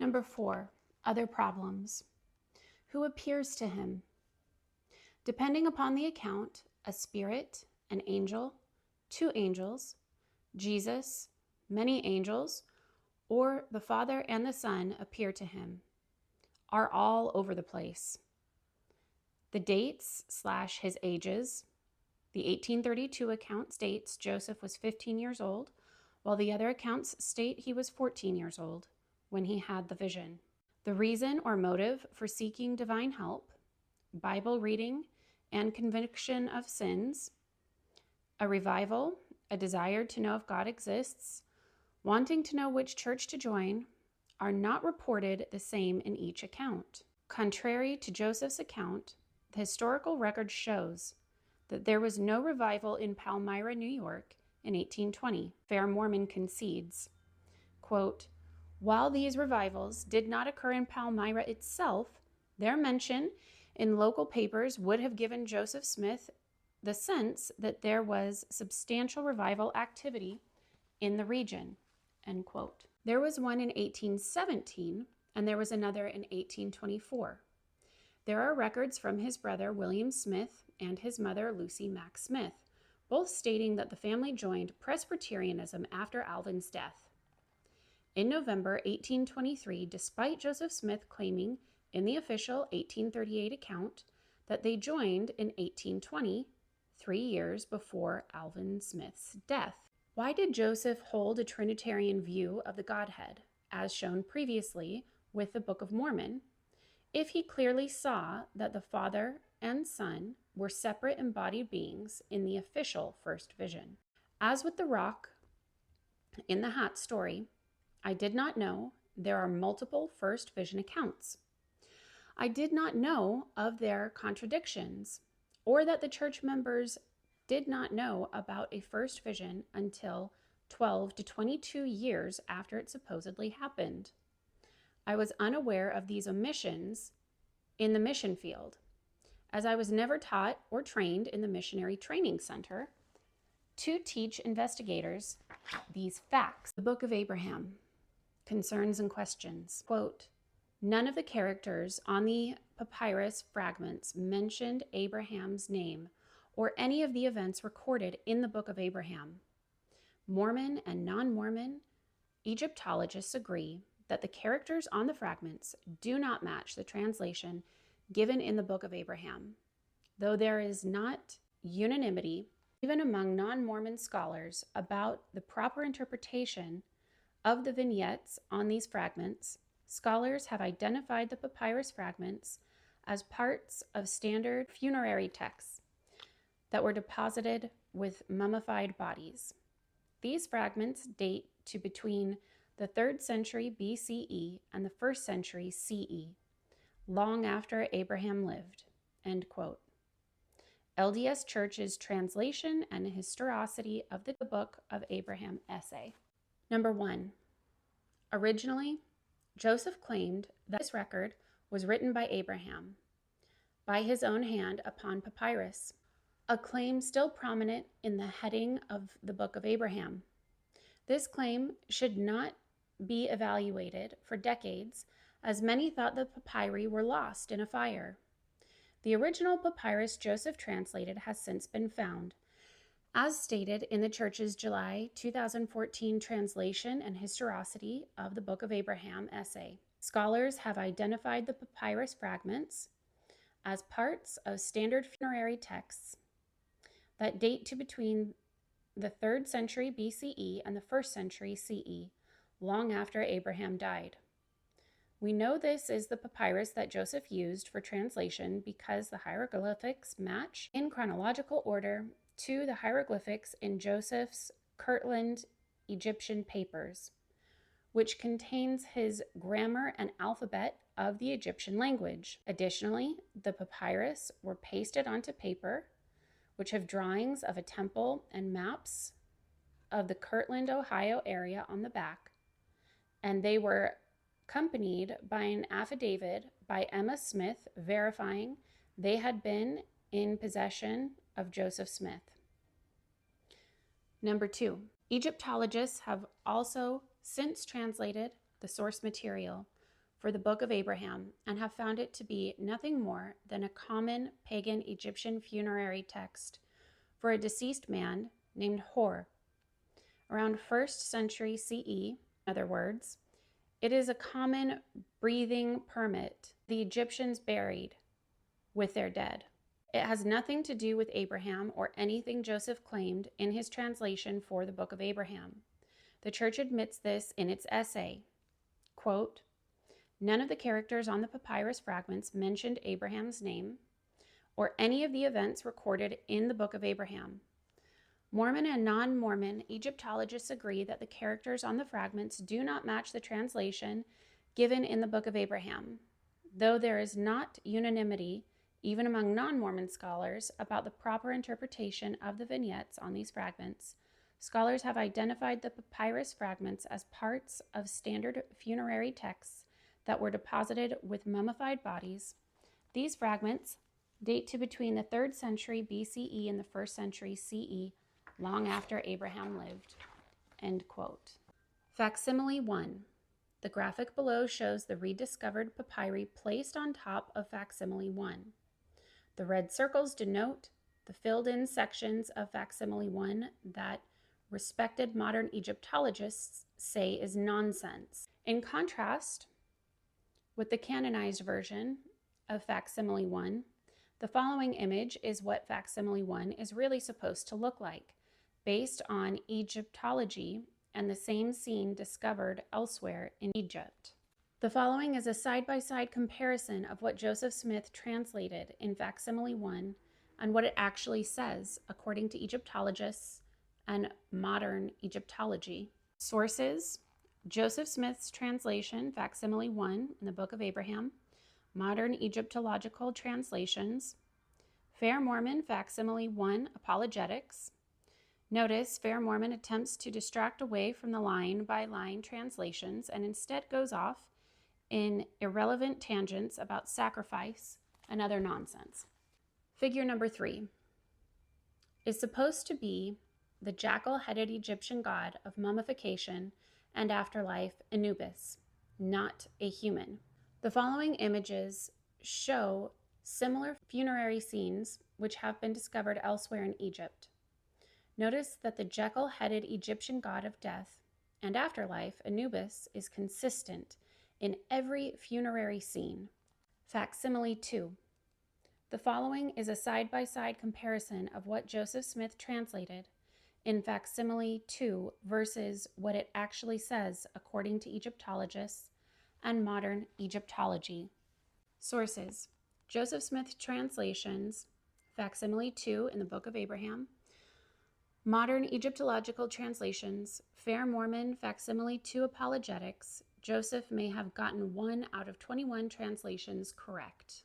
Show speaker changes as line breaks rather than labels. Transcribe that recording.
Number 4, other problems. Who appears to him? Depending upon the account, a spirit, an angel, 2 angels, Jesus, many angels, or the Father and the Son appear to him, are all over the place. The dates / his ages. The 1832 account states Joseph was 15 years old, while the other accounts state he was 14 years old when he had the vision. The reason or motive for seeking divine help, Bible reading and conviction of sins, a revival, a desire to know if God exists, wanting to know which church to join, are not reported the same in each account. Contrary to Joseph's account, the historical record shows that there was no revival in Palmyra, New York in 1820. Fair Mormon concedes, quote, "While these revivals did not occur in Palmyra itself, their mention in local papers would have given Joseph Smith the sense that there was substantial revival activity in the region," end quote. There was one in 1817, and there was another in 1824. There are records from his brother William Smith and his mother Lucy Mack Smith, both stating that the family joined Presbyterianism after Alvin's death. In November 1823, despite Joseph Smith claiming in the official 1838 account that they joined in 1820, 3 years before Alvin Smith's death. Why did Joseph hold a Trinitarian view of the Godhead, as shown previously with the Book of Mormon, if he clearly saw that the Father and Son were separate embodied beings in the official first vision? As with the rock in the hat story, I did not know there are multiple first vision accounts. I did not know of their contradictions, or that the church members did not know about a first vision until 12 to 22 years after it supposedly happened. I was unaware of these omissions in the mission field, as I was never taught or trained in the Missionary Training Center to teach investigators these facts. The Book of Abraham, concerns and questions. Quote, "None of the characters on the papyrus fragments mentioned Abraham's name or any of the events recorded in the Book of Abraham. Mormon and non-Mormon Egyptologists agree that the characters on the fragments do not match the translation given in the Book of Abraham, though there is not unanimity even among non-Mormon scholars about the proper interpretation of the vignettes on these fragments. Scholars have identified the papyrus fragments as parts of standard funerary texts that were deposited with mummified bodies. These fragments date to between the 3rd century BCE and the 1st century CE, long after Abraham lived," end quote. LDS Church's Translation and Historicity of the Book of Abraham essay. Number 1. Originally, Joseph claimed that this record was written by Abraham by his own hand upon papyrus, a claim still prominent in the heading of the Book of Abraham. This claim should not be evaluated for decades, as many thought the papyri were lost in a fire. The original papyrus Joseph translated has since been found, as stated in the Church's July 2014 Translation and Historicity of the Book of Abraham essay. Scholars have identified the papyrus fragments as parts of standard funerary texts that date to between the 3rd century BCE and the 1st century CE, long after Abraham died. We know this is the papyrus that Joseph used for translation because the hieroglyphics match in chronological order to the hieroglyphics in Joseph's Kirtland Egyptian papers, which contains his grammar and alphabet of the Egyptian language. Additionally, the papyrus were pasted onto paper, which have drawings of a temple and maps of the Kirtland, Ohio area on the back, and they were accompanied by an affidavit by Emma Smith verifying they had been in possession of Joseph Smith. Number 2, Egyptologists have also since translated the source material, for the Book of Abraham and have found it to be nothing more than a common pagan Egyptian funerary text for a deceased man named Hor. Around 1st century CE, in other words, it is a common breathing permit the Egyptians buried with their dead. It has nothing to do with Abraham or anything Joseph claimed in his translation for the Book of Abraham. The church admits this in its essay. Quote, "None of the characters on the papyrus fragments mentioned Abraham's name or any of the events recorded in the Book of Abraham. Mormon and non-Mormon Egyptologists agree that the characters on the fragments do not match the translation given in the Book of Abraham, though there is not unanimity, even among non-Mormon scholars, about the proper interpretation of the vignettes on these fragments. Scholars have identified the papyrus fragments as parts of standard funerary texts that were deposited with mummified bodies. These fragments date to between the 3rd century BCE and the 1st century CE, long after Abraham lived." End quote. Facsimile 1. The graphic below shows the rediscovered papyri placed on top of facsimile 1. The red circles denote the filled-in sections of facsimile 1 that respected modern Egyptologists say is nonsense. In contrast with the canonized version of facsimile 1, the following image is what facsimile 1 is really supposed to look like, based on Egyptology and the same scene discovered elsewhere in Egypt. The following is a side-by-side comparison of what Joseph Smith translated in facsimile 1 and what it actually says, according to Egyptologists and modern Egyptology. Sources: Joseph Smith's translation, facsimile 1, in the Book of Abraham, Modern Egyptological Translations, Fair Mormon, facsimile 1, Apologetics. Notice Fair Mormon attempts to distract away from the line-by-line translations and instead goes off in irrelevant tangents about sacrifice and other nonsense. Figure number 3 is supposed to be the jackal-headed Egyptian god of mummification and afterlife, Anubis, not a human. The following images show similar funerary scenes which have been discovered elsewhere in Egypt. Notice that the jackal-headed Egyptian god of death and afterlife, Anubis, is consistent in every funerary scene. Facsimile 2. The following is a side-by-side comparison of what Joseph Smith translated in facsimile 2 versus what it actually says according to Egyptologists and modern Egyptology. Sources: Joseph Smith translations, facsimile 2 in the Book of Abraham, Modern Egyptological Translations, Fair Mormon, facsimile 2 Apologetics. Joseph may have gotten 1 out of 21 translations correct.